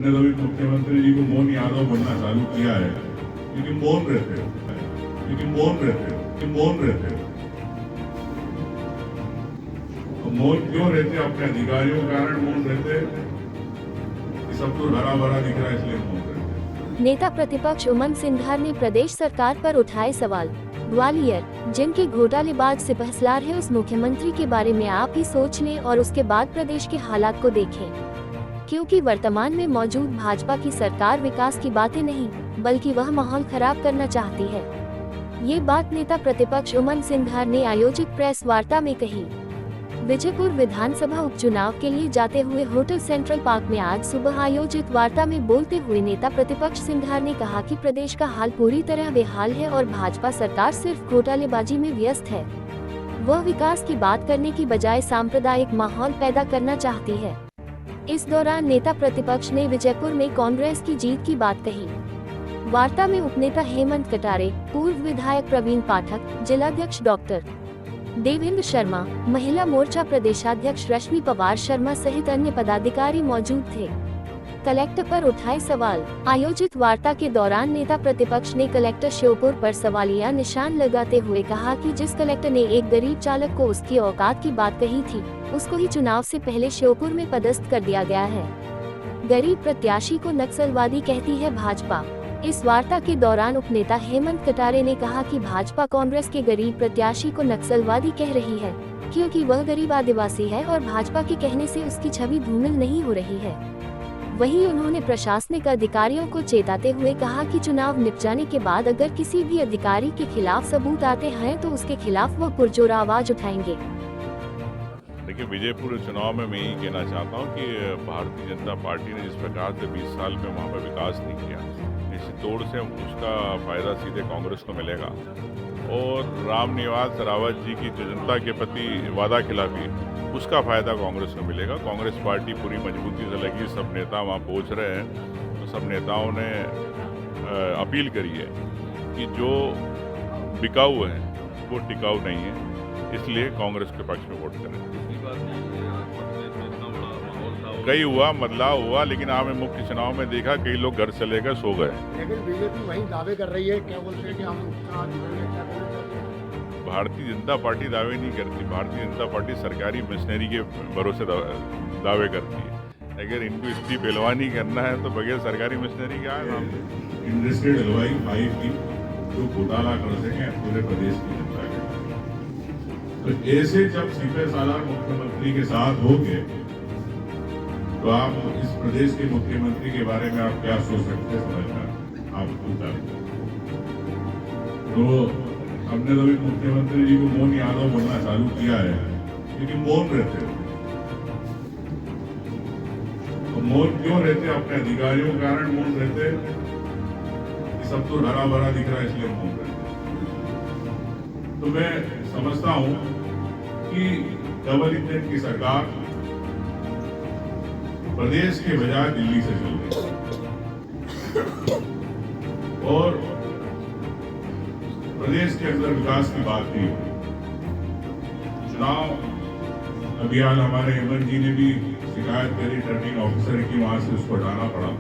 ने तो भी मुख्यमंत्री जी को मौन यादव बनना चालू किया है, क्योंकि मौन रहते हो, मौन क्यों रहते अपने अधिकारियों के कारण मौन रहते, ये सब तो हरा भरा दिख रहा है इसलिए मौन रहते। नेता प्रतिपक्ष उमंग सिंघार ने प्रदेश सरकार पर उठाए सवाल। ग्वालियर, जिनके घोटालेबाज सिपहसालार है उस मुख्यमंत्री के बारे में आप ही सोच लें और उसके बाद प्रदेश के हालात को देखें, क्योंकि वर्तमान में मौजूद भाजपा की सरकार विकास की बातें नहीं बल्कि वह माहौल खराब करना चाहती है। ये बात नेता प्रतिपक्ष उमंग सिंघार ने आयोजित प्रेस वार्ता में कही। विजयपुर विधानसभा उपचुनाव के लिए जाते हुए होटल सेंट्रल पार्क में आज सुबह आयोजित वार्ता में बोलते हुए नेता प्रतिपक्ष सिंघार ने कहा कि प्रदेश का हाल पूरी तरह बेहाल है और भाजपा सरकार सिर्फ घोटालेबाजी में व्यस्त है। वह विकास की बात करने की बजाय सांप्रदायिक माहौल पैदा करना चाहती है। इस दौरान नेता प्रतिपक्ष ने विजयपुर में कांग्रेस की जीत की बात कही। वार्ता में उपनेता हेमंत कटारे, पूर्व विधायक प्रवीण पाठक, जिलाध्यक्ष डॉक्टर देवेंद्र शर्मा, महिला मोर्चा प्रदेशाध्यक्ष रश्मि पवार शर्मा सहित अन्य पदाधिकारी मौजूद थे। कलेक्टर पर उठाए सवाल। आयोजित वार्ता के दौरान नेता प्रतिपक्ष ने कलेक्टर श्योपुर पर सवालिया निशान लगाते हुए कहा कि जिस कलेक्टर ने एक गरीब चालक को उसकी औकात की बात कही थी, उसको ही चुनाव से पहले श्योपुर में पदस्थ कर दिया गया है। गरीब प्रत्याशी को नक्सलवादी कहती है भाजपा। इस वार्ता के दौरान उपनेता हेमंत कटारे ने कहा कि भाजपा कांग्रेस के गरीब प्रत्याशी को नक्सलवादी कह रही है, क्योंकि वह गरीब आदिवासी है और भाजपा के कहने से उसकी छवि धूमिल नहीं हो रही है। वहीं उन्होंने प्रशासनिक अधिकारियों को चेताते हुए कहा कि चुनाव निप जाने के बाद अगर किसी भी अधिकारी के खिलाफ सबूत आते हैं तो उसके खिलाफ वह पुरजोर आवाज उठाएंगे। देखिए, विजयपुर चुनाव में मैं यही कहना चाहता हूं कि भारतीय जनता पार्टी ने जिस प्रकार से 20 साल में वहां पर विकास नहीं किया, इस तोड़ से उसका फायदा सीधे कांग्रेस को मिलेगा। और रामनिवास रावत जी की जो जनता के प्रति वादा खिलाफी, उसका फायदा कांग्रेस को मिलेगा। कांग्रेस पार्टी पूरी मजबूती से लगी, सब नेता वहाँ पहुँच रहे हैं। तो सब नेताओं ने अपील करी है कि जो बिकाऊ है वो टिकाऊ नहीं है, इसलिए कांग्रेस के पक्ष में वोट करें। कई हुआ, बदलाव हुआ, लेकिन आपने मुख्य चुनाव में देखा कई लोग घर से लेकर सो गए। लेकिन बीजेपी वही दावे कर रही है, क्या बोलते हैं कि हम भारतीय जनता पार्टी दावे नहीं करती। भारतीय जनता पार्टी सरकारी मशीनरी के भरोसे दावे करती है। अगर इनको इतनी पहलवानी करना है तो बगैर सरकारी मशीनरी का इंडस्ट्रियल हलवाई 5 की जो घोटाला कर सके पूरे प्रदेश की जनता के, तो ऐसे जब सिपहसालार मुख्यमंत्री के साथ हो गए तो आप इस प्रदेश के मुख्यमंत्री के बारे में आप क्या सोच सकते हैं, समझना आप पूछा। तो हमने तो भी मुख्यमंत्री जी को मौन यादव बनना चालू किया है, क्योंकि मौन रहते हो, तो मौन क्यों रहते अपने अधिकारियों के कारण मौन रहते, ये सब तो हरा भरा दिख रहा है इसलिए मौन रहते। तो मैं समझता हूं कि डबल इंजन की सरकार प्रदेश के बजाय दिल्ली से चल रही है और प्रदेश के अंदर विकास की बात नहीं हो। चुनाव अभियान हमारे हेमंत जी ने भी शिकायत करी, रिटर्निंग ऑफिसर की, वहां से उसको हटाना पड़ा।